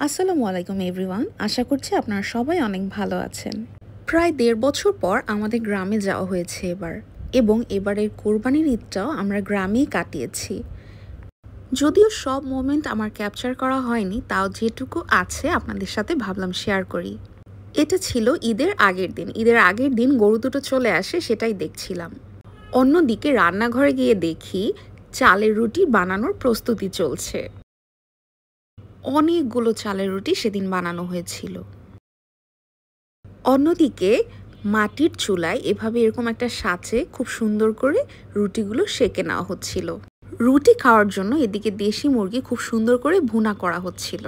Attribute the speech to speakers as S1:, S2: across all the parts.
S1: আসসালামু আলাইকুম এভরিওয়ান। আশা করছি আপনারা সবাই অনেক ভালো আছেন। প্রায় ১.৫ বছর পর আমাদের গ্রামে যাওয়া হয়েছে এবার, এবং এবারের কোরবানির ঈদটাও আমরা গ্রামেই কাটিয়েছি। যদিও সব মোমেন্ট আমার ক্যাপচার করা হয়নি, তাও যেটুকু আছে আপনাদের সাথে ভাবলাম শেয়ার করি। এটা ছিল ঈদের আগের দিন। ঈদের আগের দিন গরু দুটো চলে আসে, সেটাই দেখছিলাম। অন্যদিকে রান্নাঘরে গিয়ে দেখি চালের রুটি বানানোর প্রস্তুতি চলছে। অনেকগুলো চালের রুটি সেদিন বানানো হয়েছিল। অন্যদিকে মাটির চুলায় এভাবে এরকম একটা সাঁচে খুব সুন্দর করে রুটিগুলো সেঁকে নেওয়া হচ্ছিল। রুটি খাওয়ার জন্য এদিকে দেশি মুরগি খুব সুন্দর করে ভুনা করা হচ্ছিল।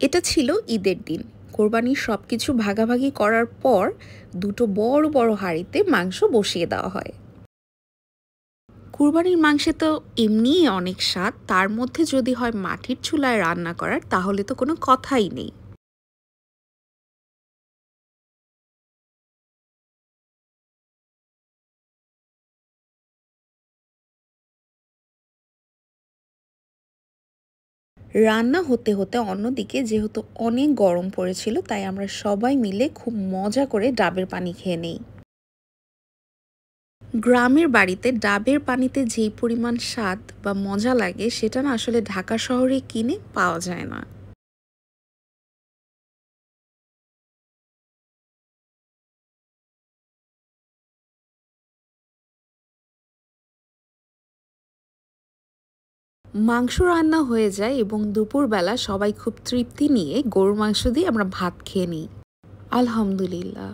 S1: এটা ছিল ঈদের দিন। কোরবানির সবকিছু ভাগাভাগি করার পর দুটো বড় বড় হাঁড়িতে মাংস বসিয়ে দেওয়া হয়। কুরবানির মাংসে তো এমনিই অনেক স্বাদ, তার মধ্যে যদি হয় মাটির চুলায় রান্না করার, তাহলে তো কোনো কথাই নেই। রান্না হতে হতে অন্যদিকে যেহেতু অনেক গরম পড়েছিল, তাই আমরা সবাই মিলে খুব মজা করে ডাবের পানি খেয়ে নেই। গ্রামের বাড়িতে ডাবের পানিতে যেই পরিমাণ স্বাদ বা মজা লাগে, সেটা না আসলে ঢাকা শহরে কিনে পাওয়া যায় না। মাংস রান্না হয়ে যায় এবং দুপুরবেলা সবাই খুব তৃপ্তি নিয়ে গরুর মাংস দিয়ে আমরা ভাত খেয়ে নিই। আলহামদুলিল্লাহ।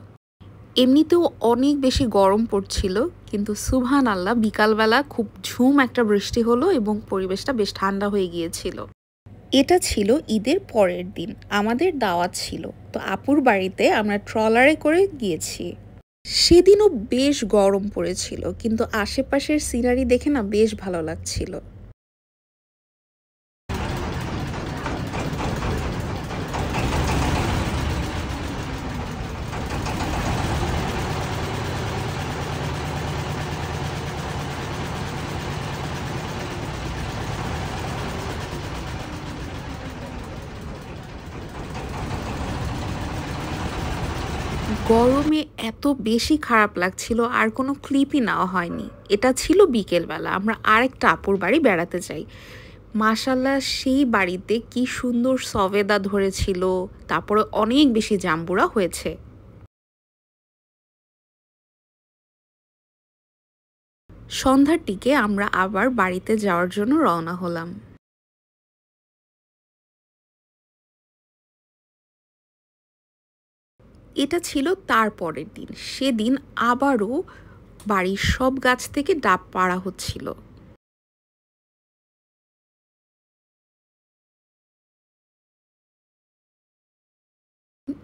S1: এমনিতেও অনেক বেশি গরম পড়ছিল, কিন্তু সুবহান আল্লাহ বিকালবেলা খুব ঝুম একটা বৃষ্টি হলো এবং পরিবেশটা বেশ ঠান্ডা হয়ে গিয়েছিল। এটা ছিল ঈদের পরের দিন। আমাদের দাওয়াত ছিল, তো আপুর বাড়িতে আমরা ট্রলারে করে গিয়েছি। সেদিনও বেশ গরম পড়েছিল, কিন্তু আশেপাশের সিনারি দেখে না বেশ ভালো লাগছিল। গরমে এত বেশি খারাপ লাগছিল, আর কোনো ক্লিপই নেওয়া হয়নি। এটা ছিল বিকেলবেলা, আমরা আরেকটা আপুর বাড়ি বেড়াতে যাই। মাশাল্লাহ, সেই বাড়িতে কি সুন্দর সবেদা ধরেছিল, তারপরে অনেক বেশি জাম্বুরা হয়েছে। সন্ধ্যার দিকে আমরা আবার বাড়িতে যাওয়ার জন্য রওনা হলাম। এটা ছিল তার পরের দিন। সেদিন আবারও বাড়ির সব গাছ থেকে ডাব পাড়া হচ্ছিল।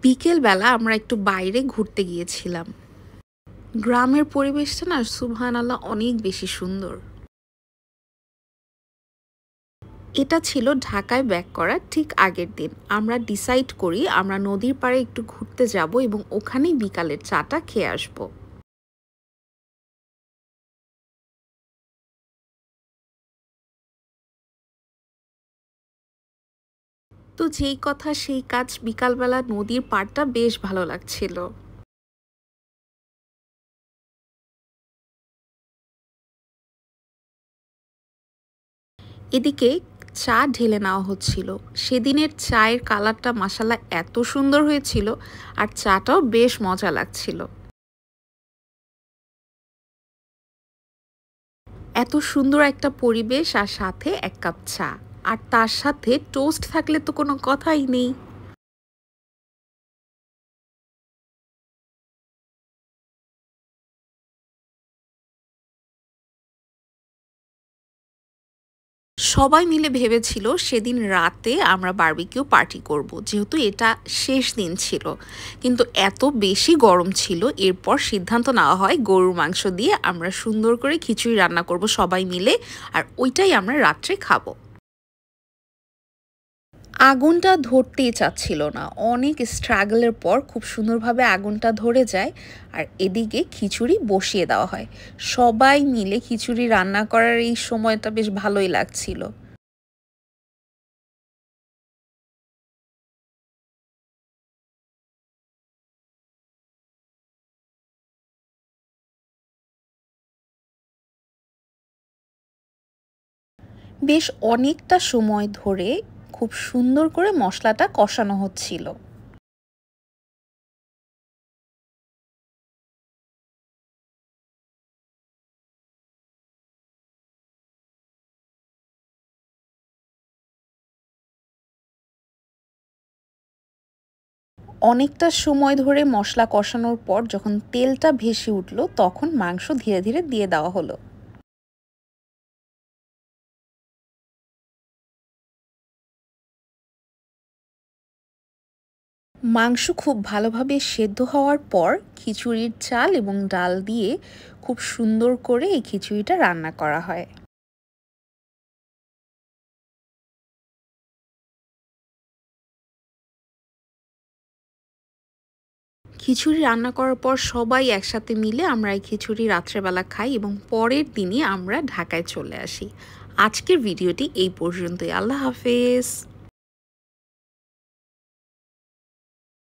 S1: বিকেলবেলা আমরা একটু বাইরে ঘুরতে গিয়েছিলাম। গ্রামের পরিবেশটা না সুবহানাল্লাহ অনেক বেশি সুন্দর। এটা ছিল ঢাকায় ব্যাক করার ঠিক আগের দিন। আমরা ডিসাইড করি আমরা নদীর পাড়ে একটু ঘুরতে যাব এবং ওখানেই বিকালের চাটা খেয়ে আসব। তো যেই কথা সেই কাজ, বিকালবেলা নদীর পাড়টা বেশ ভালো লাগছিল। এদিকে চা ঢেলে নেওয়া হচ্ছিল। সেদিনের চায়ের কালারটা মাসাল্লাহ এত সুন্দর হয়েছিল, আর চাটাও বেশ মজা লাগছিল। এত সুন্দর একটা পরিবেশ, আর সাথে এক কাপ চা, আর তার সাথে টোস্ট থাকলে তো কোনো কথাই নেই। সবাই মিলে ভেবেছিল সেদিন রাতে আমরা বারবিকিউ পার্টি করব, যেহেতু এটা শেষ দিন ছিল। কিন্তু এত বেশি গরম ছিল, এরপর সিদ্ধান্ত নেওয়া হয় গরুর মাংস দিয়ে আমরা সুন্দর করে খিচুড়ি রান্না করব সবাই মিলে, আর ওইটাই আমরা রাত্রে খাবো। আগুনটা ধরতেই চাচ্ছিল না। অনেক স্ট্রাগলের পর খুব সুন্দরভাবে আগুনটা ধরে যায় আর এদিকে খিচুড়ি বসিয়ে দেওয়া হয়। সবাই মিলে খিচুড়ি রান্না করার এই সময়টা বেশ ভালোই লাগছিল। বেশ অনেকটা সময় ধরে খুব সুন্দর করে মসলাটা কষানো হচ্ছিল। অনেকটা সময় ধরে মসলা কষানোর পর যখন তেলটা ভেসে উঠল তখন মাংস ধীরে ধীরে দিয়ে দেওয়া হলো। মাংস খুব ভালোভাবে সেদ্ধ হওয়ার পর খিচুড়ির চাল এবং ডাল দিয়ে খুব সুন্দর করে এই খিচুড়িটা রান্না করা হয়। খিচুড়ি রান্না করার পর সবাই একসাথে মিলে আমরা এই খিচুড়ি রাত্রেবেলা খাই এবং পরের দিনই আমরা ঢাকায় চলে আসি। আজকের ভিডিওটি এই পর্যন্তই। আল্লাহ হাফেজ।